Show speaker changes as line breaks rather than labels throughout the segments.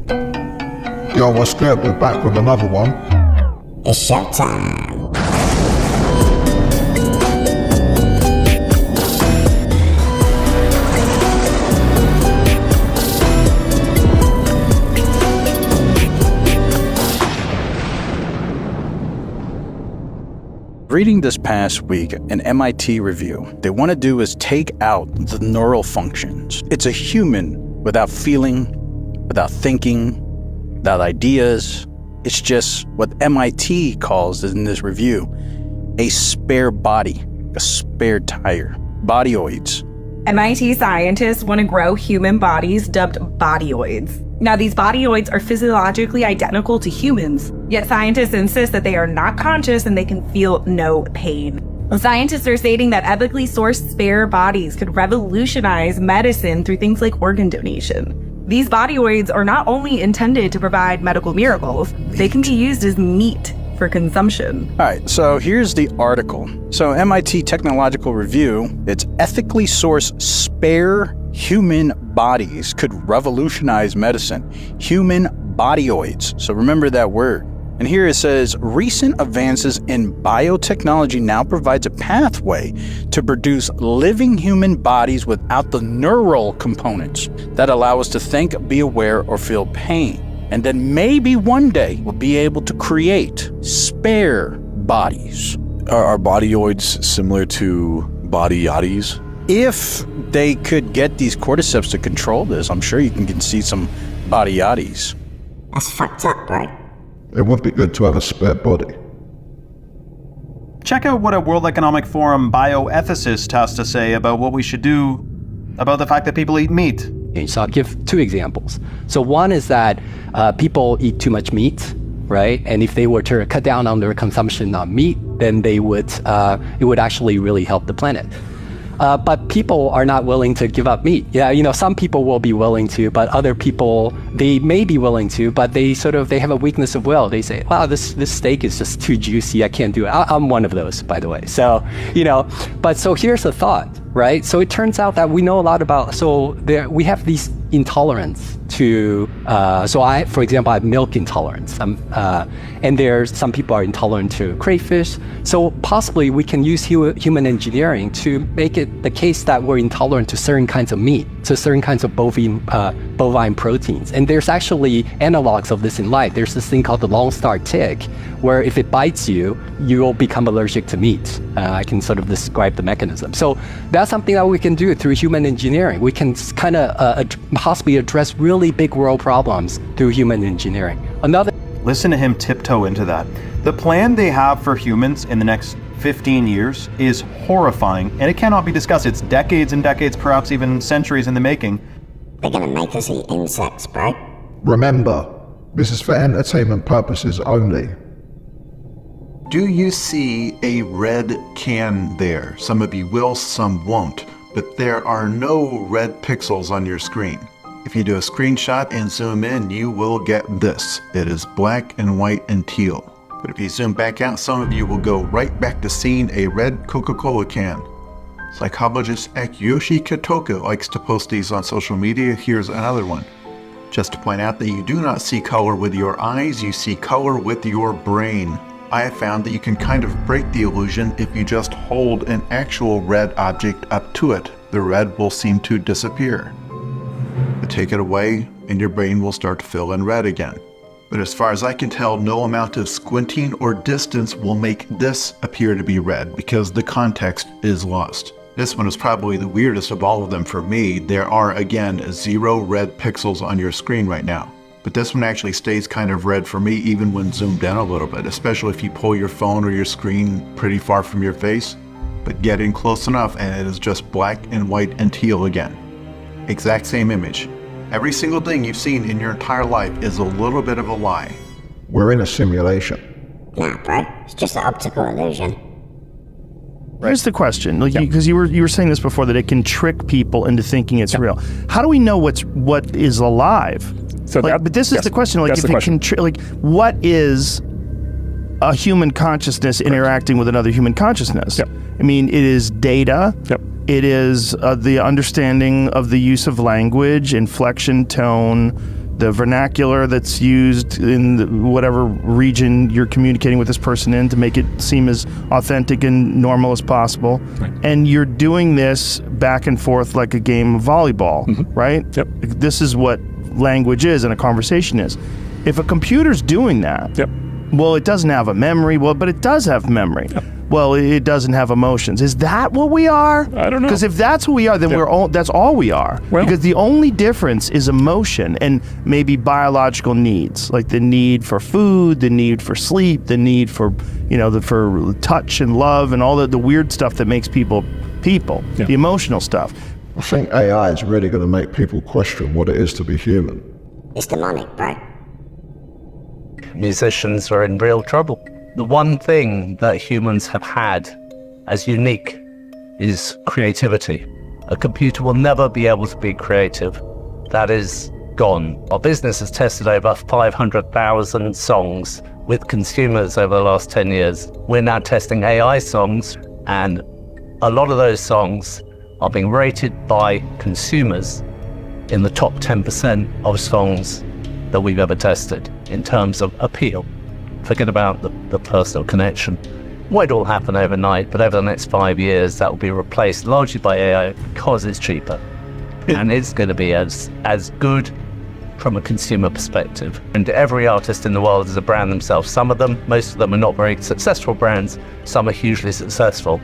Yo, what's good? We're back with another one.
It's showtime.
Reading this past week an MIT review, they want to do is take out the neural functions. It's a human without feeling, without thinking, without ideas. It's just what MIT calls in this review a spare body, a spare tire, bodyoids.
MIT scientists want to grow human bodies dubbed bodyoids. Now, these bodyoids are physiologically identical to humans, yet scientists insist that they are not conscious and they can feel no pain. Scientists are stating that ethically sourced spare bodies could revolutionize medicine through things like organ donation. These bodyoids are not only intended to provide medical miracles, they can be used as meat for consumption.
All right, so here's the article. So MIT Technological Review, it's ethically sourced spare human bodies could revolutionize medicine. Human bodyoids. So remember that word. And here it says, recent advances in biotechnology now provides a pathway to produce living human bodies without the neural components that allow us to think, be aware, or feel pain. And then maybe one day we'll be able to create spare bodies.
Are bodyoids similar to body yachties?
If they could get these cordyceps to control this, I'm sure you can see some body yachties.
That's fucked up, bro.
It would be good to have a spare body.
Check out what a World Economic Forum bioethicist has to say about what we should do about the fact that people eat meat.
So I'll give two examples. So one is that people eat too much meat, right? And if they were to cut down on their consumption of meat, then they would it would actually really help the planet. But people are not willing to give up meat. Yeah, some people will be willing to, but other people, they may be willing to, but they have a weakness of will. They say, wow, this steak is just too juicy. I can't do it. I'm one of those, by the way. So, but so here's the thought, right? So it turns out that we know a lot about, we have these intolerance to, for example, I have milk intolerance. And there's some people are intolerant to crayfish. So possibly we can use human engineering to make it the case that we're intolerant to certain kinds of meat, to certain kinds of bovine proteins. And there's actually analogs of this in life. There's this thing called the Lone Star tick, where if it bites you, you will become allergic to meat. I can sort of describe the mechanism. So that's something that we can do through human engineering. We can kind of possibly address really big world problems through human engineering.
Listen to him tiptoe into that. The plan they have for humans in the next 15 years is horrifying, and it cannot be discussed. It's decades and decades, perhaps even centuries in the making.
They're gonna make us eat insects, bro.
Remember, this is for entertainment purposes only.
Do you see a red can there? Some of you will, some won't. But there are no red pixels on your screen. If you do a screenshot and zoom in, you will get this. It is black and white and teal. But if you zoom back out, some of you will go right back to seeing a red Coca-Cola can. Psychologist Akiyoshi Katoka likes to post these on social media. Here's another one. Just to point out that you do not see color with your eyes, you see color with your brain. I have found that you can kind of break the illusion if you just hold an actual red object up to it. The red will seem to disappear. But take it away and your brain will start to fill in red again. But as far as I can tell, no amount of squinting or distance will make this appear to be red because the context is lost. This one is probably the weirdest of all of them for me. There are, again, 0 red pixels on your screen right now. But this one actually stays kind of red for me even when zoomed in a little bit, especially if you pull your phone or your screen pretty far from your face. But get in close enough and it is just black and white and teal again. Exact same image. Every single thing you've seen in your entire life is a little bit of a lie.
We're in a simulation.
Nah, bro. It's just an optical illusion.
Here's the question, because you were saying this before, that it can trick people into thinking it's real. How do we know what is alive?
So
but this is the question. Like, if it can, what is a human consciousness interacting with another human consciousness?
Yep.
I mean, it is data.
Yep.
It is the understanding of the use of language, inflection, tone, the vernacular that's used in whatever region you're communicating with this person in to make it seem as authentic and normal as possible. Right. And you're doing this back and forth like a game of volleyball, right?
Yep.
This is what language is and a conversation is. If a computer's doing that, well, it doesn't have a memory, but it does have memory. Yep. Well, it doesn't have emotions. Is that what we are?
I don't know.
Because if that's who we are, then that's all we are.
Well,
because the only difference is emotion and maybe biological needs, like the need for food, the need for sleep, the need for, for touch and love and all the weird stuff that makes people, the emotional stuff.
I think AI is really going to make people question what it is to be human.
It's demonic, bro.
Musicians are in real trouble. The one thing that humans have had as unique is creativity. A computer will never be able to be creative. That is gone. Our business has tested over 500,000 songs with consumers over the last 10 years. We're now testing AI songs, and a lot of those songs are being rated by consumers in the top 10% of songs that we've ever tested in terms of appeal. Forget about the personal connection. Won't all happen overnight, but over the next 5 years, that will be replaced largely by AI because it's cheaper. And it's going to be as good from a consumer perspective. And every artist in the world is a brand themselves. Some of them, most of them are not very successful brands. Some are hugely successful.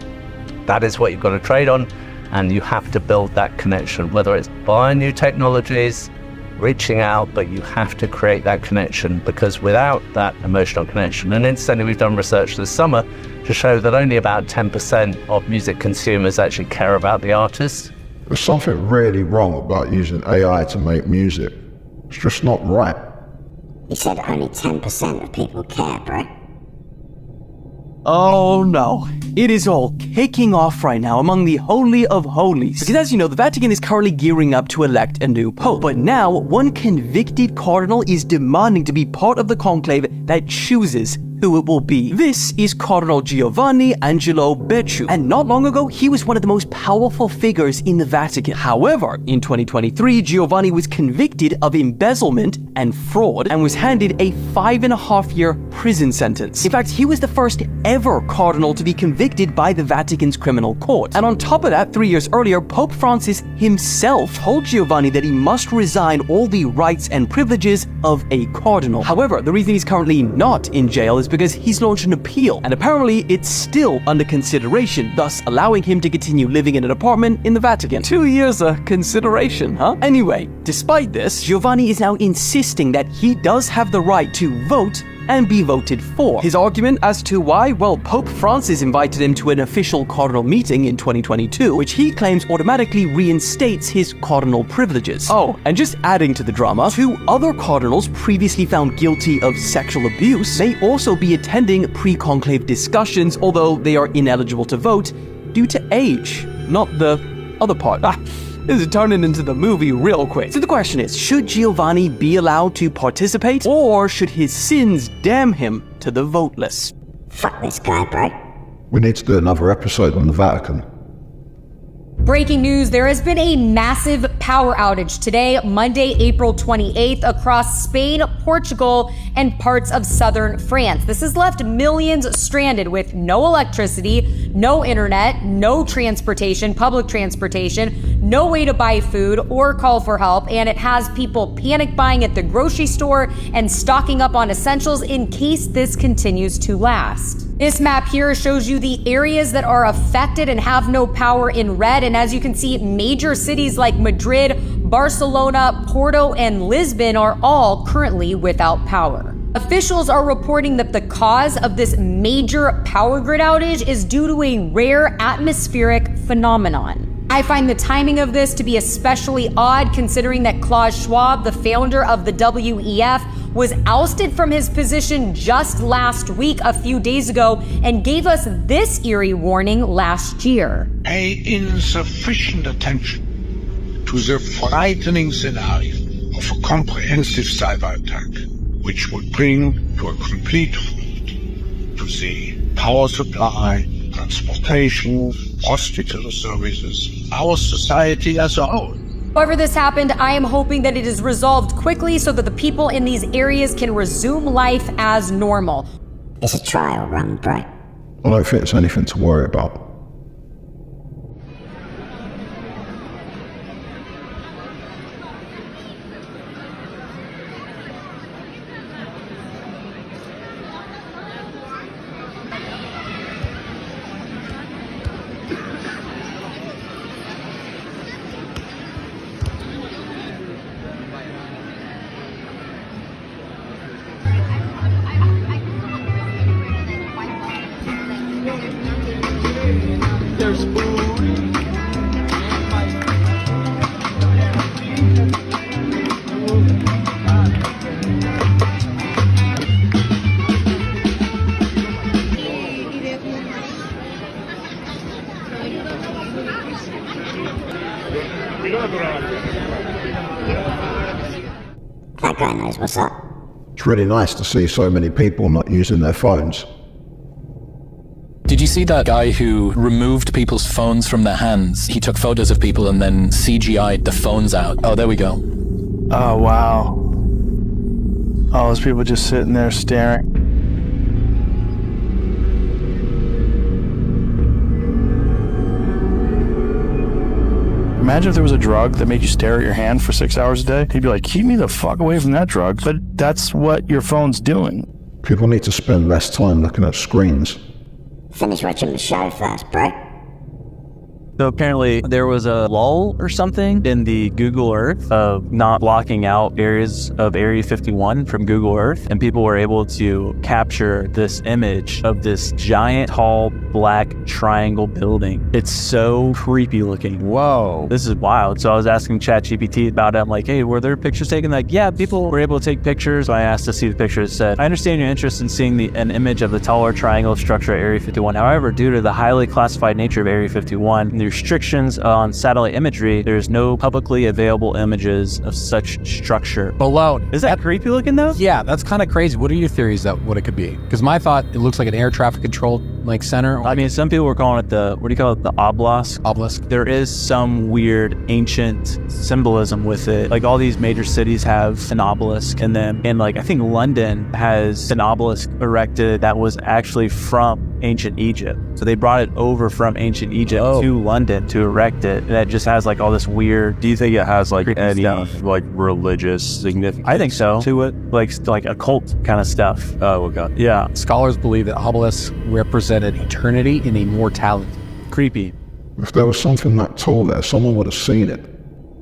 That is what you've got to trade on, and you have to build that connection, whether it's buying new technologies, reaching out, but you have to create that connection, because without that emotional connection, and incidentally we've done research this summer to show that only about 10% of music consumers actually care about the artist.
There's something really wrong about using AI to make music. It's just not right.
You said only 10% of people care, bro.
Oh no, it is all kicking off right now among the Holy of Holies. Because as you know, the Vatican is currently gearing up to elect a new pope. But now, one convicted cardinal is demanding to be part of the conclave that chooses who it will be. This is Cardinal Giovanni Angelo Becciu, and not long ago, he was one of the most powerful figures in the Vatican. However, in 2023, Giovanni was convicted of embezzlement and fraud and was handed a 5.5-year prison sentence. In fact, he was the first ever cardinal to be convicted by the Vatican's criminal court. And on top of that, 3 years earlier, Pope Francis himself told Giovanni that he must resign all the rights and privileges of a cardinal. However, the reason he's currently not in jail is because he's launched an appeal, and apparently it's still under consideration, thus allowing him to continue living in an apartment in the Vatican. 2 years of consideration, huh? Anyway, despite this, Giovanni is now insisting that he does have the right to vote and be voted for. His argument as to why? Well, Pope Francis invited him to an official cardinal meeting in 2022, which he claims automatically reinstates his cardinal privileges. Oh, and just adding to the drama, 2 other cardinals previously found guilty of sexual abuse may also be attending pre-conclave discussions, although they are ineligible to vote due to age, not the other part. This is turning into the movie real quick. So the question is, should Giovanni be allowed to participate, or should his sins damn him to the vote list?
Fuck this guy, bro.
We need to do another episode on the Vatican.
Breaking news, there has been a massive power outage today, Monday, April 28th, across Spain, Portugal, and parts of southern France. This has left millions stranded with no electricity, no internet, no transportation, public transportation, no way to buy food or call for help, and it has people panic buying at the grocery store and stocking up on essentials in case this continues to last. This map here shows you the areas that are affected and have no power in red, and as you can see, major cities like Madrid, Barcelona, Porto, and Lisbon are all currently without power. Officials are reporting that the cause of this major power grid outage is due to a rare atmospheric phenomenon. I find the timing of this to be especially odd, considering that Klaus Schwab, the founder of the WEF, was ousted from his position just last week, a few days ago, and gave us this eerie warning last year.
Pay insufficient attention to the frightening scenario of a comprehensive cyber attack, which would bring to a complete halt to the power supply, transportation, hospital services, our society as a whole.
However this happened, I am hoping that it is resolved quickly so that the people in these areas can resume life as normal.
It's a trial run, bro.
I don't think it's anything to worry about.
That guy knows what's up.
It's really nice to see so many people not using their phones.
Did you see that guy who removed people's phones from their hands? He took photos of people and then CGI'd the phones out. Oh, there we go.
Oh, wow. All those people just sitting there staring. Imagine if there was a drug that made you stare at your hand for 6 hours a day. You'd be like, keep me the fuck away from that drug. But that's what your phone's doing.
People need to spend less time looking at screens.
Finish watching the show first, bro.
So apparently there was a lull or something in the Google Earth of not blocking out areas of Area 51 from Google Earth, and people were able to capture this image of this giant, tall, black triangle building. It's so creepy looking. Whoa. This is wild. So I was asking ChatGPT about it. I'm like, hey, were there pictures taken? Like, yeah, people were able to take pictures. So I asked to see the pictures. It said, I understand your interest in seeing an image of the taller triangle structure at Area 51. However, due to the highly classified nature of Area 51 and the restrictions on satellite imagery, there's no publicly available images of such structure.
Balone.
Is that creepy looking though?
Yeah, that's kind of crazy. What are your theories that what it could be? Because my thought, it looks like an air traffic control like center.
I mean, some people were calling it the, what do you call it? The obelisk.
Obelisk.
There is some weird ancient symbolism with it. Like all these major cities have an obelisk in them. And like, I think London has an obelisk erected that was actually from ancient Egypt. So they brought it over from ancient Egypt to London to erect it. And it just has like all this weird.
Do you think it has like any
stuff.
like religious significance?
I think so. To it, like occult kind of stuff.
Oh, okay.
Yeah.
Scholars believe that obelisks represented eternity and immortality.
Creepy.
If there was something that tall there, someone would have seen it.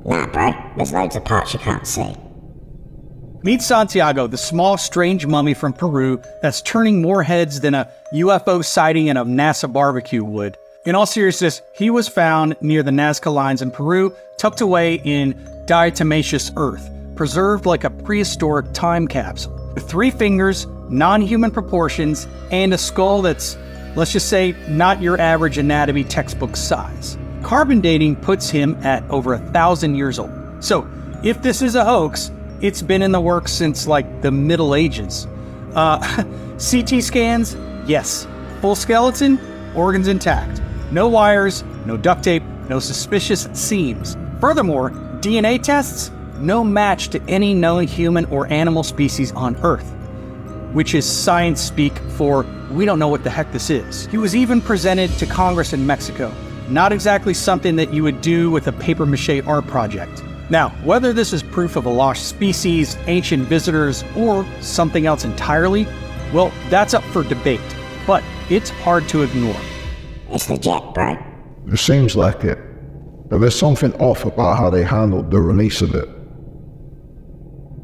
Nah, bro. There's loads of parts you can't see.
Meet Santiago, the small, strange mummy from Peru that's turning more heads than a UFO sighting in a NASA barbecue would. In all seriousness, he was found near the Nazca lines in Peru, tucked away in diatomaceous earth, preserved like a prehistoric time capsule. With 3 fingers, non-human proportions, and a skull that's, let's just say, not your average anatomy textbook size. Carbon dating puts him at over 1,000 years old. So, if this is a hoax, it's been in the works since like the Middle Ages. CT scans, yes. Full skeleton, organs intact. No wires, no duct tape, no suspicious seams. Furthermore, DNA tests, no match to any known human or animal species on Earth, which is science speak for we don't know what the heck this is. He was even presented to Congress in Mexico. Not exactly something that you would do with a papier-mâché art project. Now, whether this is proof of a lost species, ancient visitors, or something else entirely, well, that's up for debate, but it's hard to ignore.
It's legit, bro.
It seems like it. But there's something off about how they handled the release of it.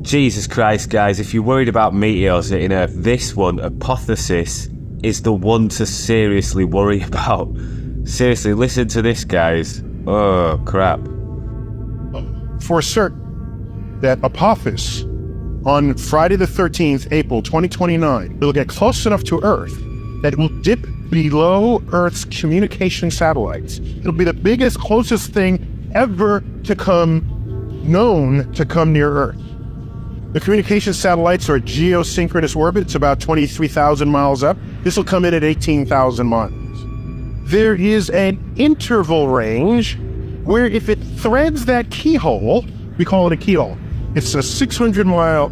Jesus Christ, guys, if you're worried about meteors hitting Earth, this one, Apotheosis, is the one to seriously worry about. Seriously, listen to this, guys. Oh, crap.
For certain that Apophis, on Friday the 13th, April 2029, will get close enough to Earth that it will dip below Earth's communication satellites. It'll be the biggest, closest thing ever to come known to come near Earth. The communication satellites are geosynchronous orbit. It's about 23,000 miles up. This will come in at 18,000 miles. There is an interval range where if it threads that keyhole, we call it a keyhole. It's a 600 mile,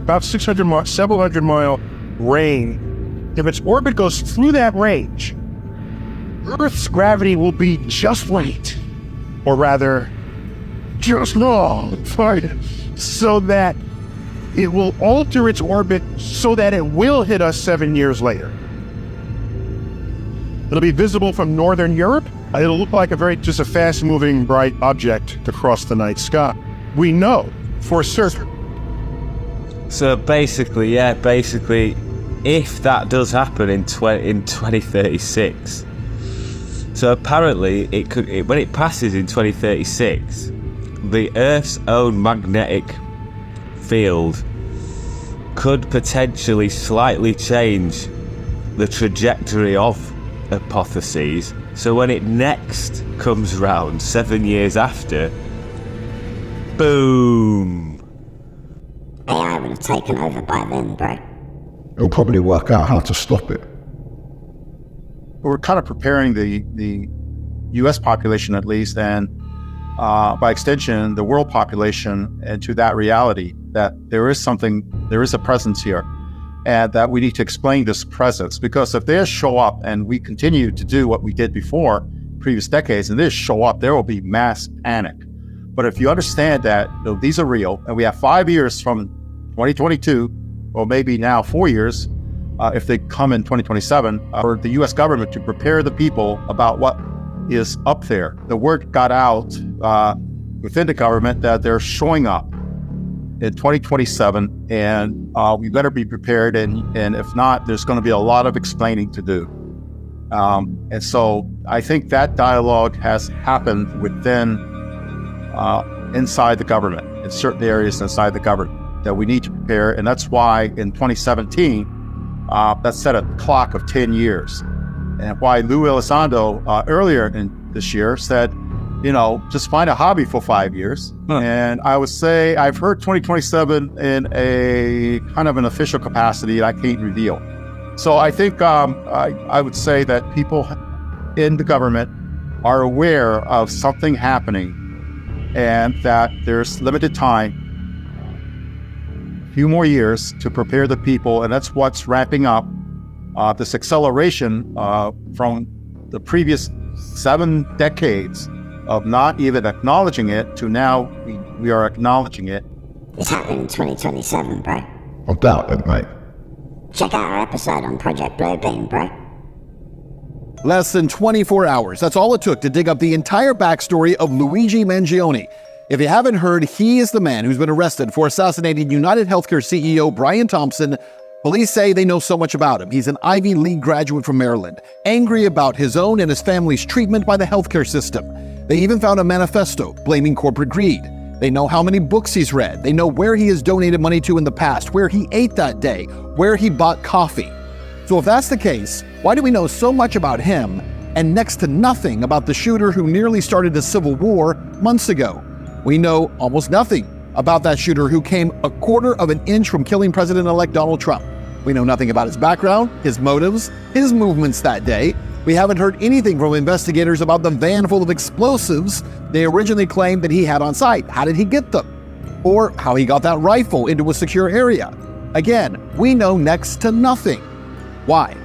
several hundred mile range. If its orbit goes through that range, Earth's gravity will be just right, or rather, just wrong, so that it will alter its orbit so that it will hit us 7 years later. It'll be visible from northern Europe. It'll look like just a fast-moving, bright object across the night sky. We know for certain.
So basically, if that does happen in 2036, so apparently when it passes in 2036, the Earth's own magnetic field could potentially slightly change the trajectory of hypotheses. So when it next comes round 7 years after, boom!
AI would have taken over by then, bro.
It'll probably work out how to stop it.
We're kind of preparing the U.S. population, at least, and by extension, the world population, into that reality that there is a presence here, and that we need to explain this presence. Because if they show up and we continue to do what we did before, previous decades, and they show up, there will be mass panic. But if you understand that these are real, and we have 5 years from 2022, or maybe now 4 years, if they come in 2027, for the U.S. government to prepare the people about what is up there. The word got out within the government that they're showing up in 2027, and we better be prepared, and if not, there's going to be a lot of explaining to do. And so I think that dialogue has happened within, inside the government, in certain areas inside the government, that we need to prepare, and that's why in 2017, that set a clock of 10 years. And why Lou Elizondo earlier in this year said, just find a hobby for 5 years. And I would say I've heard 2027 in a kind of an official capacity that I can't reveal. So I think I would say that people in the government are aware of something happening, and that there's limited time, a few more years to prepare the people, and that's what's ramping up this acceleration from the previous 7 decades of not even acknowledging it to now we are acknowledging it.
It's happening in 2027, bro.
I doubt it, mate.
Check out our episode on Project Bluebeam, bro.
Less than 24 hours. That's all it took to dig up the entire backstory of Luigi Mangione. If you haven't heard, he is the man who's been arrested for assassinating United Healthcare CEO Brian Thompson. Police say they know so much about him. He's an Ivy League graduate from Maryland, angry about his own and his family's treatment by the healthcare system. They even found a manifesto blaming corporate greed. They know how many books he's read. They know where he has donated money to in the past, where he ate that day, where he bought coffee. So if that's the case, why do we know so much about him and next to nothing about the shooter who nearly started a civil war months ago? We know almost nothing about that shooter who came a quarter of an inch from killing President-elect Donald Trump. We know nothing about his background, his motives, his movements that day. We haven't heard anything from investigators about the van full of explosives they originally claimed that he had on site. How did he get them? Or how he got that rifle into a secure area. Again, we know next to nothing. Why?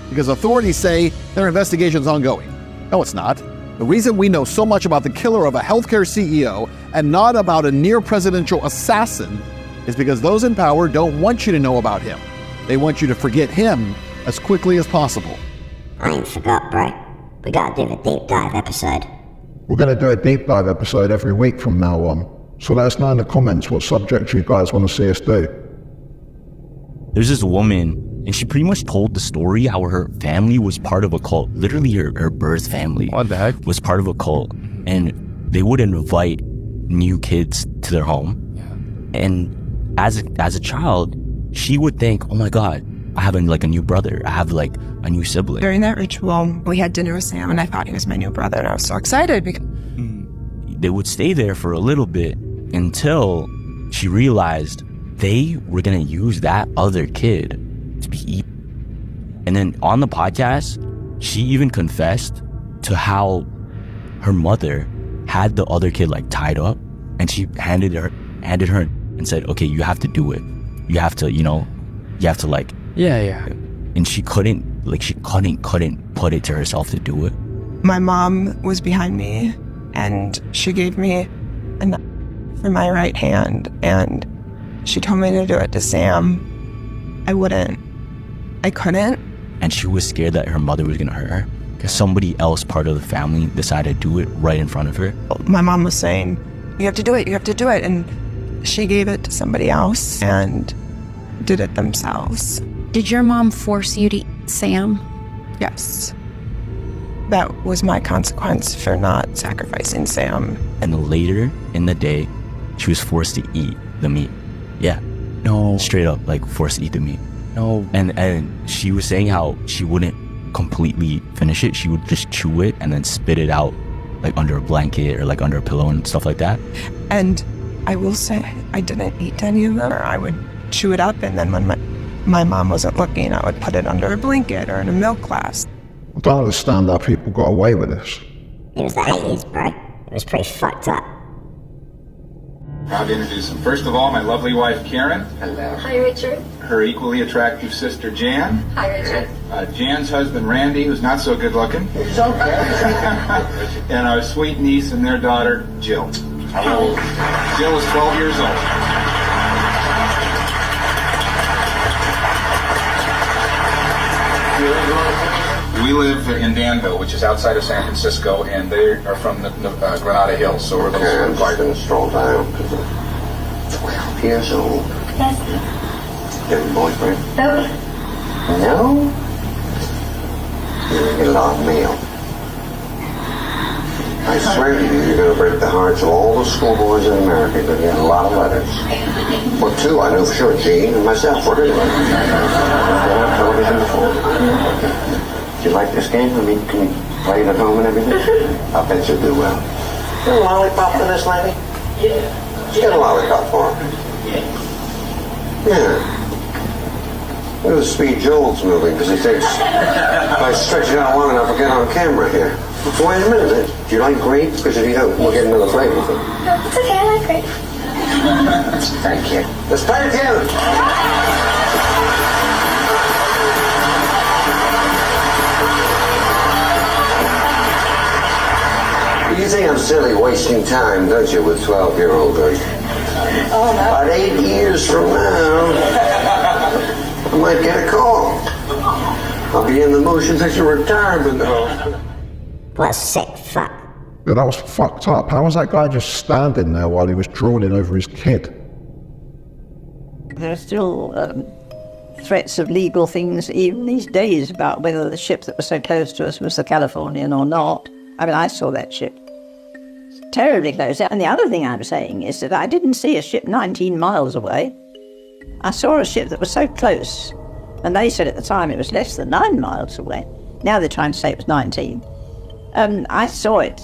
Because authorities say their investigation's ongoing. No, it's not. The reason we know so much about the killer of a healthcare CEO and not about a near-presidential assassin is because those in power don't want you to know about him. They want you to forget him as quickly as possible.
I ain't forgot, bro. We gotta do a deep dive episode.
We're going to do a deep dive episode every week from now on. So let us know in the comments what subjects you guys want to see us do.
There's this woman, and she pretty much told the story how her family was part of a cult. Literally her birth family was part of a cult. And they would invite new kids to their home. Yeah. And as a child, she would think, oh my God, I have a new brother. I have a new sibling.
During that ritual, we had dinner with Sam, and I thought he was my new brother, and I was so excited because
they would stay there for a little bit until she realized they were going to use that other kid to be eaten. And then on the podcast, she even confessed to how her mother had the other kid like tied up, and she handed her and said, okay, you have to do it. You have to, like.
Yeah.
And she couldn't put it to herself to do it.
My mom was behind me, and she gave me a knife for my right hand, and she told me to do it to Sam. I wouldn't. I couldn't.
And she was scared that her mother was gonna hurt her, because somebody else, part of the family, decided to do it right in front of her.
My mom was saying, you have to do it, and she gave it to somebody else and did it themselves.
Did your mom force you to eat Sam?
Yes. That was my consequence for not sacrificing Sam.
And later in the day, she was forced to eat the meat. Yeah. No. Straight up, like, forced to eat the meat.
No.
And she was saying how she wouldn't completely finish it. She would just chew it and then spit it out, like, under a blanket or, like, under a pillow and stuff like that.
And I will say, I didn't eat any of them. I would chew it up, and then when my mom wasn't looking, I would put it under a blanket or in a milk glass.
I don't understand how people got away with this.
It was the 80s, bro. It was pretty fucked up.
Proud to introduce them. First of all, my lovely wife, Karen.
Hello. Hi, Richard.
Her equally attractive sister, Jan.
Hi, Richard.
Jan's husband, Randy, who's not so good looking.
It's okay.
And our sweet niece and their daughter, Jill.
Hello.
Jill is 12 years old. We live in Danville, which is outside of San Francisco, and they are from the Granada Hills, so we're a little
I'm just going to stroll down because I'm 12 years old. Yes. You have a boyfriend? No. You're going to get a lot of mail. I swear to you, you're going to break the hearts of all the schoolboys in America. You're going to get a lot of letters. Well, two, I know for sure. Gene and myself, we're going to get television before. Do you like this game? I mean, can you play it at home and everything? I bet you'll do well. You got a lollipop for this lady? Yeah. You got a lollipop for her? Yeah. Look at the speed Joel's moving, because he thinks if I stretch it out long enough, I'll get on camera here. Wait a minute. Do you like grape? Because if you don't, we'll get another flavor. No, it's okay. I like grape. Thank you. Let's play it together. You think I'm silly wasting time, don't you, with 12-year-old girls? Oh, no. About 8 years from now, I might get a call. I'll be in the motion picture retirement home.
What a sick fuck.
Yeah, that was fucked up. How was that guy just standing there while he was drooling over his kid?
There are still threats of legal things even these days about whether the ship that was so close to us was the Californian or not. I mean, I saw that ship. Terribly close. And the other thing I'm saying is that I didn't see a ship 19 miles away. I saw a ship that was so close, and they said at the time it was less than 9 miles away. Now they're trying to say it was 19. I saw it.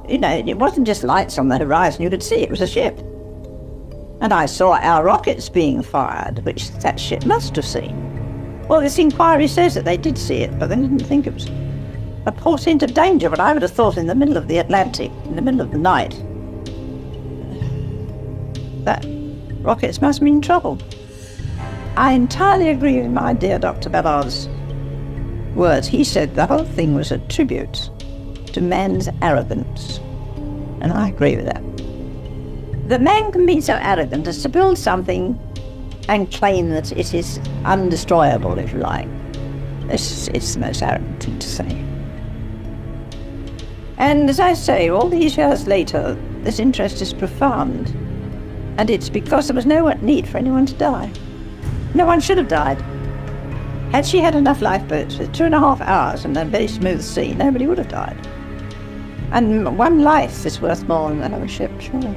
You know, it wasn't just lights on the horizon. You could see it was a ship. And I saw our rockets being fired, which that ship must have seen. Well, this inquiry says that they did see it, but they didn't think it was a portent of danger. But I would have thought in the middle of the Atlantic, in the middle of the night, that rockets must be in trouble. I entirely agree with my dear Dr. Ballard's words. He said the whole thing was a tribute to man's arrogance. And I agree with that. That man can be so arrogant as to build something and claim that it is undestroyable, if you like. It's the most arrogant thing to say. And as I say, all these years later, this interest is profound. And it's because there was no need for anyone to die. No one should have died. Had she had enough lifeboats with 2.5 hours and a very smooth sea, nobody would have died. And one life is worth more than another ship, surely.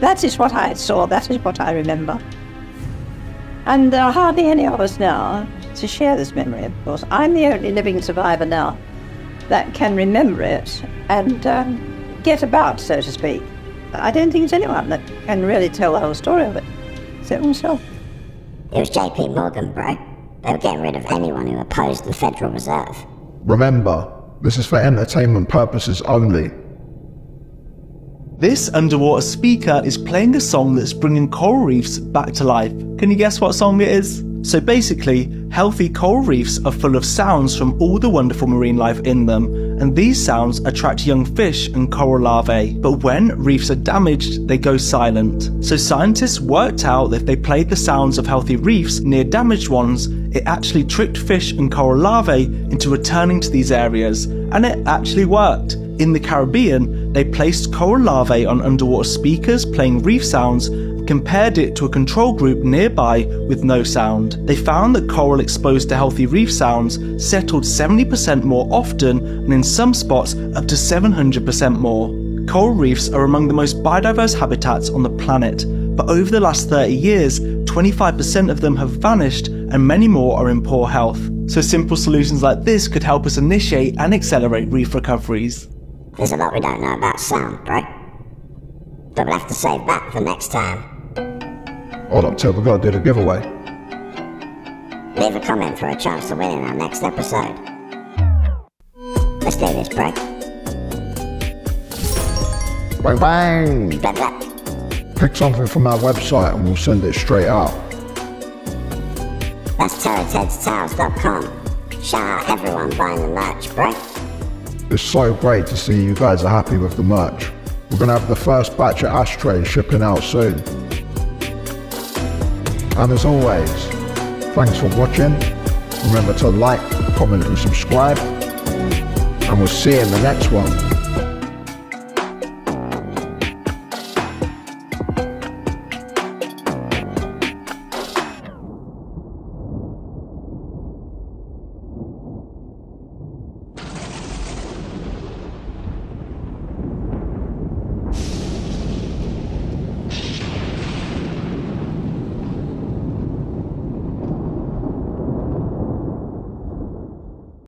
That is what I saw, that is what I remember. And there are hardly any of us now to share this memory, of course. I'm the only living survivor now that can remember it and get about, so to speak. I don't think there's anyone that can really tell the whole story of it, except myself.
It was JP Morgan, bro. They were getting rid of anyone who opposed the Federal Reserve.
Remember, this is for entertainment purposes only.
This underwater speaker is playing a song that's bringing coral reefs back to life. Can you guess what song it is? So basically, healthy coral reefs are full of sounds from all the wonderful marine life in them, and these sounds attract young fish and coral larvae. But when reefs are damaged, they go silent. So scientists worked out that if they played the sounds of healthy reefs near damaged ones, it actually tricked fish and coral larvae into returning to these areas, and it actually worked. In the Caribbean, they placed coral larvae on underwater speakers playing reef sounds, compared it to a control group nearby with no sound. They found that coral exposed to healthy reef sounds settled 70% more often, and in some spots up to 700% more. Coral reefs are among the most biodiverse habitats on the planet, but over the last 30 years, 25% of them have vanished and many more are in poor health. So simple solutions like this could help us initiate and accelerate reef recoveries.
There's a lot we don't know about sound, right? But we'll have to save that for next time.
Hold up, Ted, we gotta do the giveaway.
Leave a comment for a chance to win in our next episode. Let's do this, Brett.
Bang bang!
Blah, blah.
Pick something from our website and we'll send it straight out.
That's TerraTedsTowels.com. Shout out everyone buying the merch, Brett.
It's so great to see you guys are happy with the merch. We're gonna have the first batch of ashtrays shipping out soon. And as always, thanks for watching. Remember to like, comment and subscribe. And we'll see you in the next one.